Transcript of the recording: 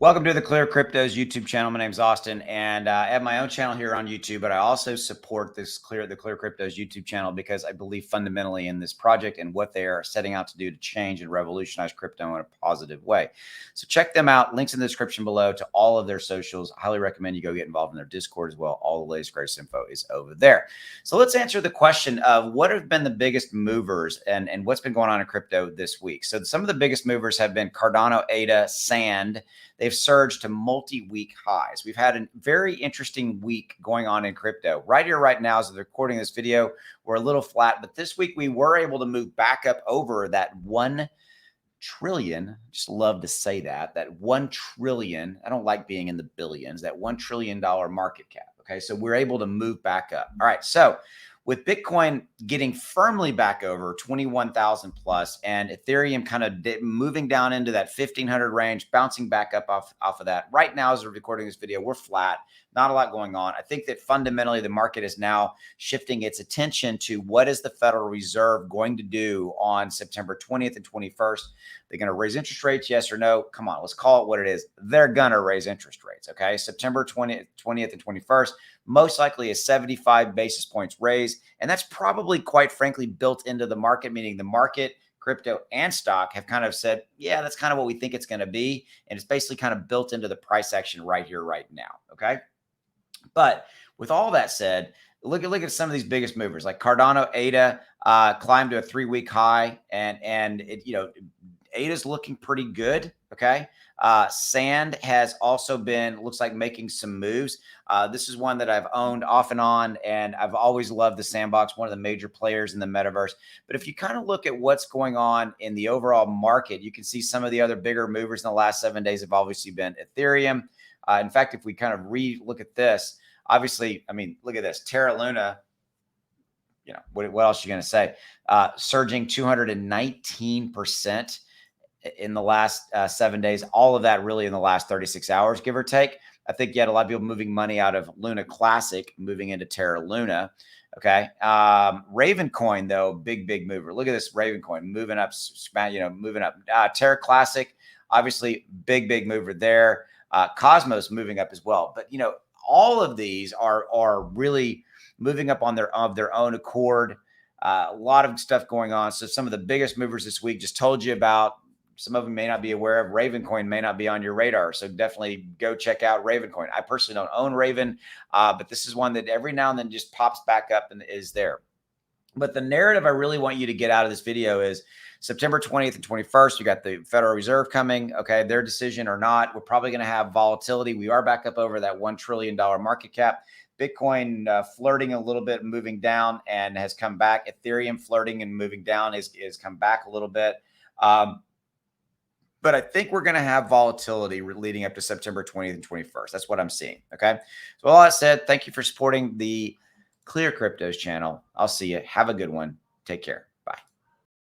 Welcome to the ClearCryptos YouTube channel. My name is Austin, and I have my own channel here on YouTube, but I also support the ClearCryptos YouTube channel because I believe fundamentally in this project and what they are setting out to do to change and revolutionize crypto in a positive way. So check them out. Links in the description below to all of their socials. I highly recommend you go get involved in their Discord as well. All the latest, greatest info is over there. So let's answer the question of what have been the biggest movers and what's been going on in crypto this week. So some of the biggest movers have been Cardano, ADA, Sand. They've surged to multi-week highs. We've had a very interesting week going on in crypto. Right here, right now, as I'm recording this video, we're a little flat, but this week we were able to move back up over that 1 trillion. Just love to say that 1 trillion. I don't like being in the billions, that $1 trillion market cap. Okay. So we're able to move back up. All right. So with Bitcoin getting firmly back over 21,000 plus and Ethereum kind of moving down into that 1,500 range, bouncing back up off of that. Right now, as we're recording this video, we're flat. Not a lot going on. I think that fundamentally the market is now shifting its attention to what is the Federal Reserve going to do on September 20th and 21st. They're going to raise interest rates, yes or no? Come on, let's call it what it is. They're going to raise interest rates, okay? September 20th and 21st, most likely a 75 basis points raise. And that's probably, quite frankly, built into the market, meaning the market, crypto, and stock have kind of said, yeah, that's kind of what we think it's going to be. And it's basically kind of built into the price action right here, right now, okay? But with all that said, look at some of these biggest movers like Cardano, ADA climbed to a 3-week high, and it, ADA's looking pretty good. Okay. Sand has also been, looks like, making some moves. This is one that I've owned off and on, and I've always loved the sandbox, one of the major players in the metaverse. But if you kind of look at what's going on in the overall market, you can see some of the other bigger movers in the last 7 days have obviously been Ethereum. In fact, if we kind of look at this, obviously, I mean, look at this, Terra Luna. What else are you going to say? Surging 219% in the last 7 days. All of that really in the last 36 hours, give or take. I think you had a lot of people moving money out of Luna Classic, moving into Terra Luna. Okay. Ravencoin, though, big mover. Look at this Ravencoin moving up, moving up. Terra Classic, obviously, big mover there. Cosmos moving up as well. But, all of these are really moving up on their own accord. A lot of stuff going on. So some of the biggest movers this week, just told you about. Some of them may not be aware of. Ravencoin may not be on your radar. So definitely go check out Ravencoin. I personally don't own Raven, but this is one that every now and then just pops back up and is there. But the narrative I really want you to get out of this video is September 20th and 21st, you got the Federal Reserve coming. Okay, their decision or not, we're probably going to have volatility. We are back up over that $1 trillion market cap. Bitcoin flirting a little bit, moving down, and has come back. Ethereum flirting and moving down is come back a little bit. But I think we're going to have volatility leading up to September 20th and 21st. That's what I'm seeing. Okay. So all that said, thank you for supporting the ClearCryptos channel. I'll see you. Have a good one. Take care.